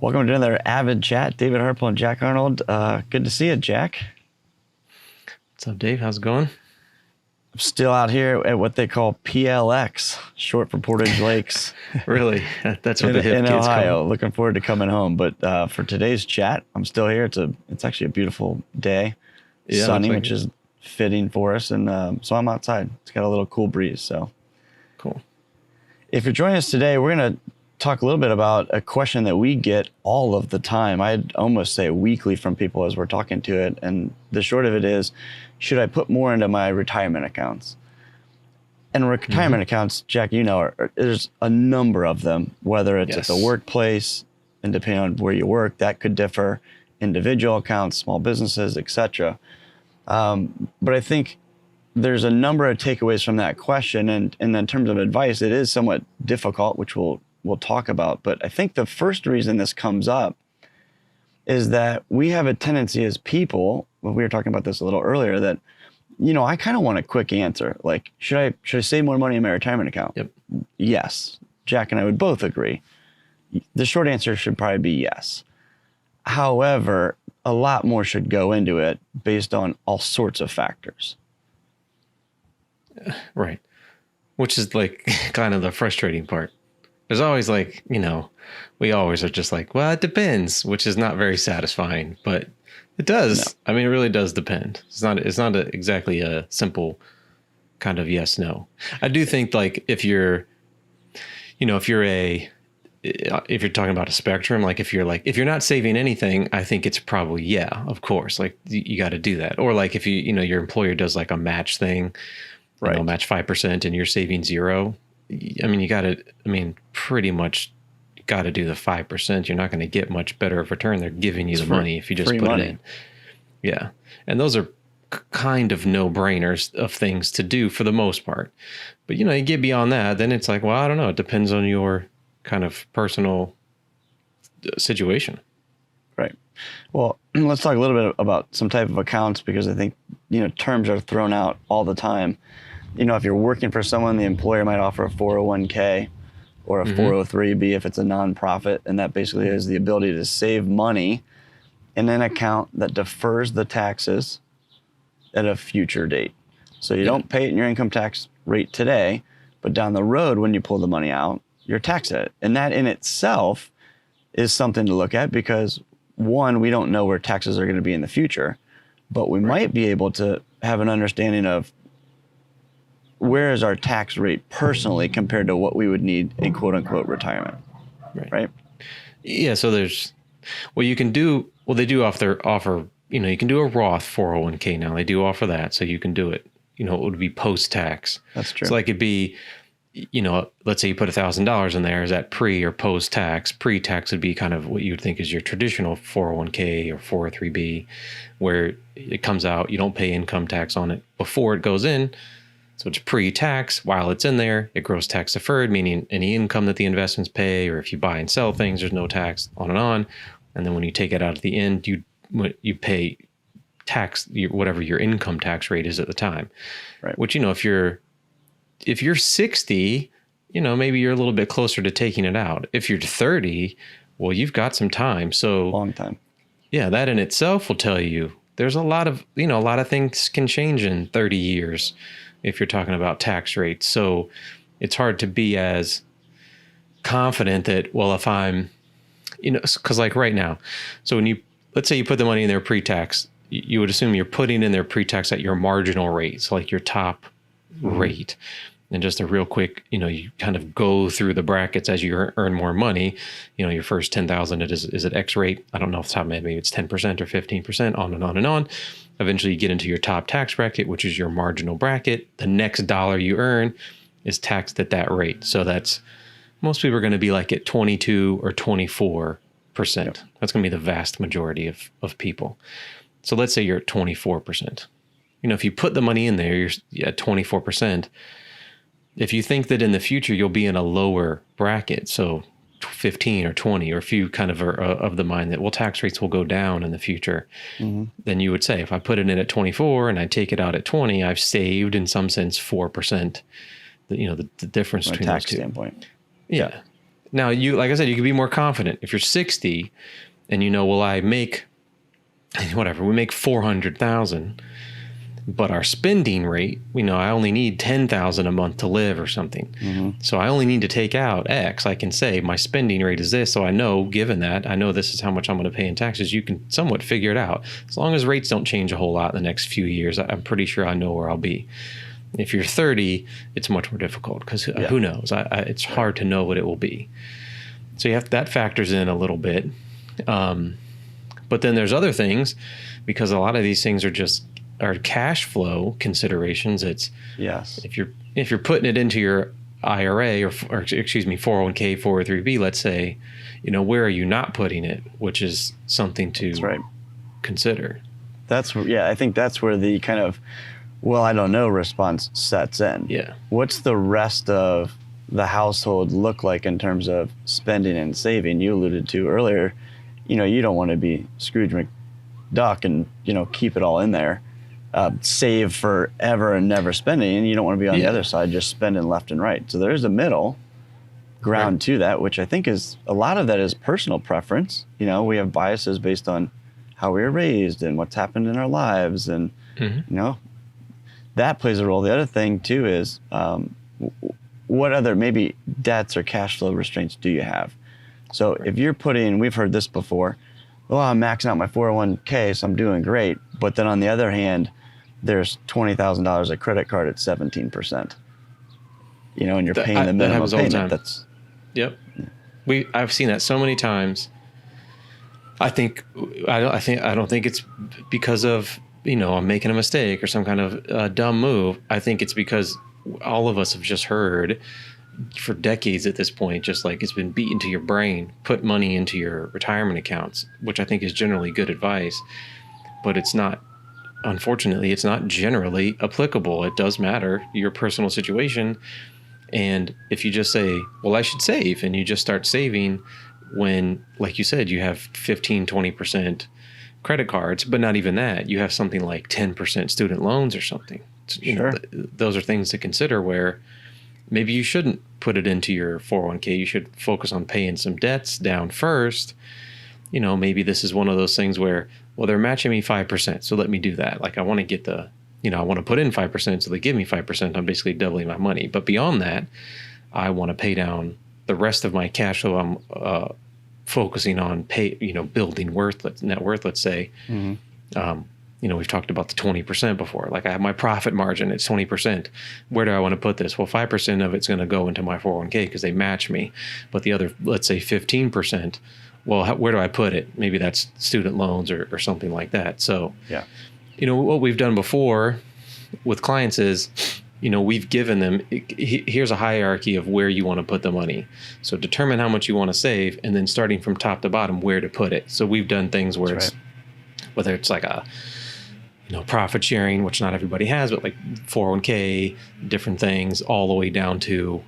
Welcome to another AVID chat. David Harple and Jack Arnold. Good to see you, Jack. What's up, Dave? How's it going? I'm still out here at what they call PLX, short for Portage Lakes. Really? That's what the hip in kids Ohio. call. Looking forward to coming home. But for today's chat, I'm still here. It's actually a beautiful day, sunny, which is fitting for us. And so I'm outside. It's got a little cool breeze. So Cool. If you're joining us today, we're going to talk a little bit about a question that we get all of the time. I'd almost say weekly from people as we're talking to it. And the short of it is, should I put more into my retirement accounts? And retirement accounts, Jack, there's a number of them, whether it's at the workplace, and depending on where you work, that could differ, individual accounts, small businesses, etc. But I think there's a number of takeaways from that question. And in terms of advice, it is somewhat difficult, which we'll talk about. But I think the first reason this comes up is that we have a tendency as people, we were talking about this a little earlier, that, I kind of want a quick answer. Like, should I save more money in my retirement account? Yep. Yes. Jack and I would both agree. The short answer should probably be yes. However, a lot more should go into it based on all sorts of factors. Right. Which is like kind of the frustrating part. There's always we always are just like, well, it depends, which is not very satisfying, but it does. No. I mean, it really does depend. It's not exactly a simple kind of yes, no. I do think if you're talking about a spectrum, if you're not saving anything, I think it's probably, yeah, of course, you got to do that. Or if your employer does a match thing, right, match 5% and you're saving 0. I mean, pretty much got to do the 5%. You're not going to get much better of return. They're giving you the money if you just put it in. Yeah. And those are kind of no-brainers of things to do for the most part. But, you get beyond that, then it's well, I don't know. It depends on your kind of personal situation. Right. Well, let's talk a little bit about some type of accounts, because I think, terms are thrown out all the time. If you're working for someone, the employer might offer a 401k or a 403b if it's a nonprofit. And that basically is the ability to save money in an account that defers the taxes at a future date. So you don't pay it in your income tax rate today, but down the road, when you pull the money out, you're taxed at it. And that in itself is something to look at, because one, we don't know where taxes are going to be in the future, but we might be able to have an understanding of where is our tax rate personally compared to what we would need in quote unquote retirement. Right? Yeah. So they do offer, you can do a Roth 401k now. They do offer that. So you can do it, it would be post-tax. That's true. So it'd be, let's say you put $1,000 in there. Is that pre or post-tax? Pre-tax would be kind of what you would think is your traditional 401k or 403b, where it comes out, you don't pay income tax on it before it goes in. So it's pre-tax. While it's in there, it grows tax deferred, meaning any income that the investments pay, or if you buy and sell things, there's no tax, on and on. And then when you take it out at the end, you pay tax, whatever your income tax rate is at the time. Right. Which, if you're 60, maybe you're a little bit closer to taking it out. If you're 30, well, you've got some time. So long time. Yeah, that in itself will tell you there's a lot of things can change in 30 years. If you're talking about tax rates. So it's hard to be as confident that, well, if I'm, because right now, so when let's say you put the money in there pre-tax, you would assume you're putting in there pre-tax at your marginal rate, so your top rate. And just a real quick, you kind of go through the brackets as you earn more money. Your first 10,000 is at X rate. I don't know off the top of my head, maybe it's 10% or 15%, on and on and on. Eventually you get into your top tax bracket, which is your marginal bracket. The next dollar you earn is taxed at that rate. So most people are going to be at 22 or 24%. Yep. That's going to be the vast majority of people. So let's say you're at 24%. If you put the money in there, you're at 24%. If you think that in the future you'll be in a lower bracket, so 15 or 20, or if you kind of are of the mind that, well, tax rates will go down in the future, then you would say, if I put it in at 24 and I take it out at 20, I've saved in some sense 4%. The difference between tax those two. Standpoint. Yeah. Now, like I said, you can be more confident. If you're 60 and well, I make whatever, we make 400,000, but our spending rate, I only need 10,000 a month to live or something. Mm-hmm. So I only need to take out X. I can say my spending rate is this. So I know, given that, I know this is how much I'm going to pay in taxes. You can somewhat figure it out. As long as rates don't change a whole lot in the next few years, I'm pretty sure I know where I'll be. If you're 30, it's much more difficult because who knows? It's hard to know what it will be. So that factors in a little bit. But then there's other things, because a lot of these things are cash flow considerations. It's if you're putting it into your IRA or 401k, 403b, let's say, where are you not putting it, which is something to consider. I think that's where the kind of, well, I don't know response sets in. Yeah. What's the rest of the household look like in terms of spending and saving? You alluded to earlier, you don't want to be Scrooge McDuck and, keep it all in there, save forever and never spending. And you don't want to be on the other side, just spending left and right. So there's a middle ground to that, which I think is a lot of that is personal preference. We have biases based on how we were raised and what's happened in our lives. And, that plays a role. The other thing too is, what other maybe debts or cash flow restraints do you have? So if you're we've heard this before, well, I'm maxing out my 401k, so I'm doing great. But then on the other hand, there's $20,000 a credit card at 17%. And you're paying the minimum payment. I've seen that so many times. I don't think it's because of, I'm making a mistake or some kind of dumb move. I think it's because all of us have just heard for decades at this point, just like it's been beaten to your brain, put money into your retirement accounts, which I think is generally good advice, but unfortunately, it's not generally applicable. It does matter, your personal situation. And if you just say, well, I should save, and you just start saving when, like you said, you have 15, 20% credit cards, but not even that, you have something like 10% student loans or something. Those are things to consider where maybe you shouldn't put it into your 401k. You should focus on paying some debts down first. Maybe this is one of those things where, well, they're matching me 5%, so let me do that. Like I want to get I want to put in 5%, so they give me 5%. I'm basically doubling my money. But beyond that, I want to pay down the rest of my cash flow. I'm focusing on building net worth, let's say. We've talked about the 20% before. Like I have my profit margin, it's 20%. Where do I want to put this? Well, 5% of it's going to go into my 401k because they match me. But the other, let's say 15%, well, where do I put it? Maybe that's student loans or something like that. So, what we've done before with clients is, we've given them, here's a hierarchy of where you want to put the money. So determine how much you want to save, and then starting from top to bottom, where to put it. So we've done things where whether it's like a, profit sharing, which not everybody has, but like 401k, different things, all the way down to,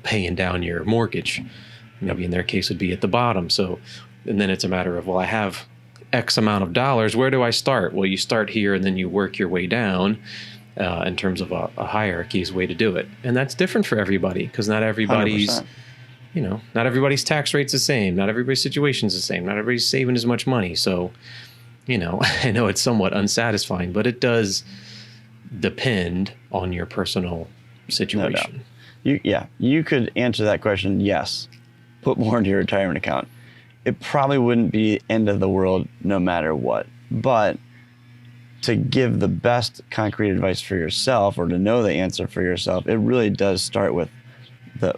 paying down your mortgage. Maybe in their case would be at the bottom. So, and then it's a matter of, well, I have X amount of dollars. Where do I start? Well, you start here and then you work your way down. In terms of a hierarchy is a way to do it. And that's different for everybody, because not everybody's, 100%. Not everybody's tax rate's the same. Not everybody's situation's the same. Not everybody's saving as much money. So, I know it's somewhat unsatisfying, but it does depend on your personal situation. No doubt. You could answer that question, yes, put more into your retirement account. It probably wouldn't be end of the world no matter what. But to give the best concrete advice for yourself, or to know the answer for yourself, it really does start with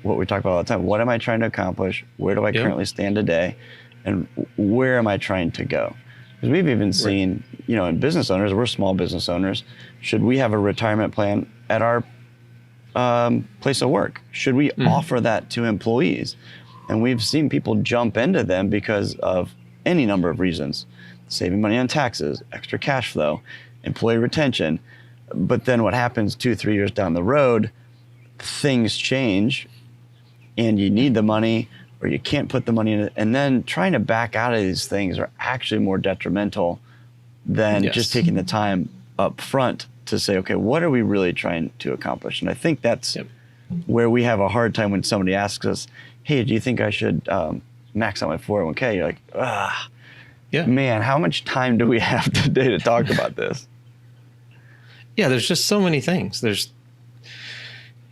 what we talk about all the time. What am I trying to accomplish? Where do I currently stand today? And where am I trying to go? Because we've even seen, in business owners, we're small business owners. Should we have a retirement plan at our place of work? Should we offer that to employees? And we've seen people jump into them because of any number of reasons. Saving money on taxes, extra cash flow, employee retention. But then what happens 2-3 years down the road, things change and you need the money, or you can't put the money in it. And then trying to back out of these things are actually more detrimental than just taking the time up front to say, okay, what are we really trying to accomplish? And I think that's where we have a hard time when somebody asks us, hey, do you think I should max out my 401k? You're like, Yeah. man, how much time do we have today to talk about this? Yeah, there's just so many things. There's,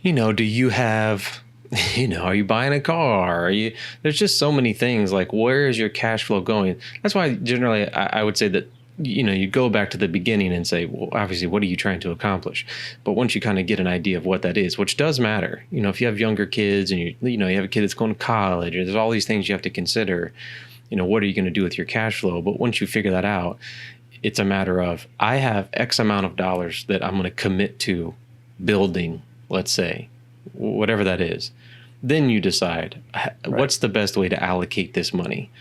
do you have, are you buying a car? There's just so many things. Like, where is your cash flow going? That's why generally I would say that, you go back to the beginning and say, well, obviously, what are you trying to accomplish? But once you kind of get an idea of what that is, which does matter, if you have younger kids and you have a kid that's going to college, or there's all these things you have to consider, what are you going to do with your cash flow? But once you figure that out, it's a matter of, I have X amount of dollars that I'm going to commit to building, let's say, whatever that is. Then you decide what's the best way to allocate this money.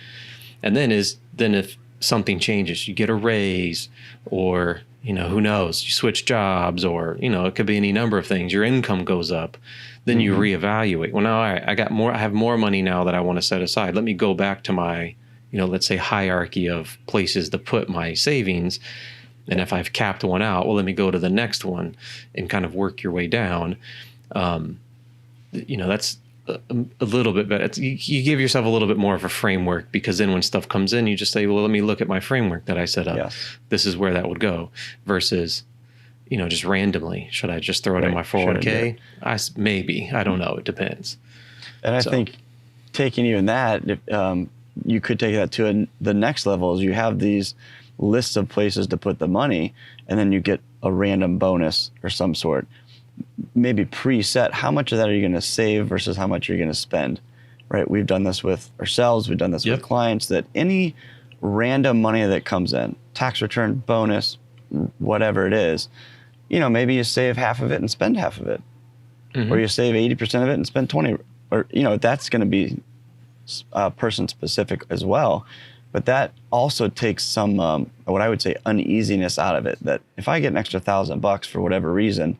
And then if something changes, you get a raise, or, who knows, you switch jobs, or, it could be any number of things. Your income goes up. Then you reevaluate. Well, now I have more money now that I want to set aside. Let me go back to my, let's say, hierarchy of places to put my savings. And if I've capped one out, well, let me go to the next one and kind of work your way down. That's a little bit better. You give yourself a little bit more of a framework, because then when stuff comes in, you just say, well, let me look at my framework that I set up. Yes. This is where that would go, versus, just randomly. Should I just throw it in my 401k? Maybe. I don't know. It depends. And I think taking even that, you could take that to the next level, is you have these lists of places to put the money, and then you get a random bonus or some sort. Maybe preset, how much of that are you going to save versus how much are you going to spend, right? We've done this with ourselves. We've done this with clients, that any random money that comes in, tax return, bonus, whatever it is, maybe you save half of it and spend half of it, or you save 80% of it and spend 20, or, that's going to be person specific as well. But that also takes some, what I would say, uneasiness out of it, that if I get an extra $1,000 for whatever reason,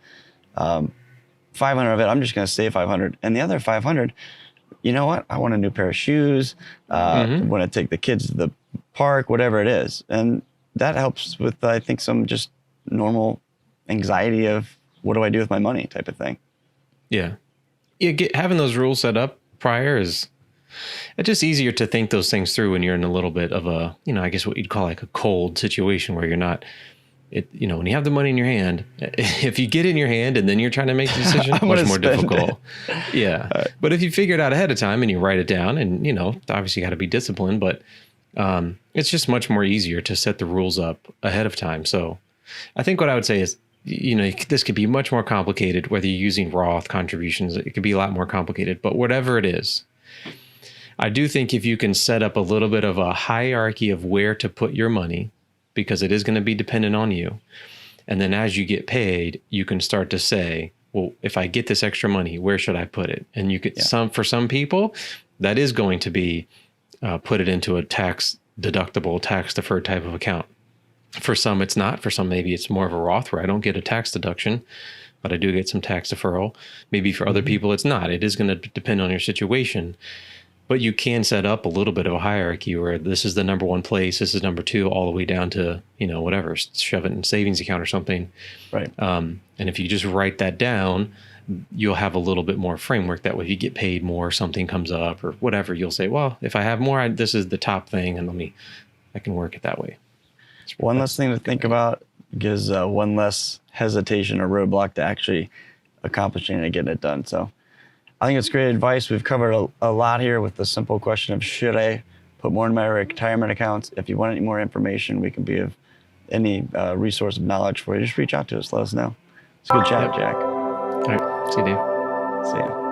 500 of it, I'm just going to save 500. And the other 500, you know what? I want a new pair of shoes. Want to take the kids to the park, whatever it is. And that helps with, I think, some just normal anxiety of, what do I do with my money type of thing. Yeah. Having those rules set up prior it's just easier to think those things through when you're in a little bit of a, I guess what you'd call like a cold situation, where you're not, when you have the money in your hand, if you get in your hand and then you're trying to make the decision, much more difficult. Yeah. But if you figure it out ahead of time and you write it down, and, obviously you got to be disciplined, but it's just much more easier to set the rules up ahead of time. So I think what I would say is, this could be much more complicated, whether you're using Roth contributions. It could be a lot more complicated, but whatever it is, I do think if you can set up a little bit of a hierarchy of where to put your money, because it is going to be dependent on you. And then as you get paid, you can start to say, well, if I get this extra money, where should I put it? And you could, for some people, that is going to be put it into a tax deductible, tax deferred type of account. For some, it's not. For some, maybe it's more of a Roth, where I don't get a tax deduction, but I do get some tax deferral. Maybe for other people, it's not. It is going to depend on your situation. But you can set up a little bit of a hierarchy, where this is the number one place, this is number two, all the way down to, whatever, shove it in a savings account or something. Right. And if you just write that down, you'll have a little bit more framework. That way, if you get paid more, something comes up or whatever, you'll say, well, if I have more, this is the top thing, and I can work it that way. One less thing to think about gives one less hesitation or roadblock to actually accomplishing it and getting it done. So I think it's great advice. We've covered a lot here with the simple question of, should I put more in my retirement accounts? If you want any more information, we can be of any resource of knowledge for you. Just reach out to us. Let us know. It's a good chat, Jack. All right. See you, Dave. See you.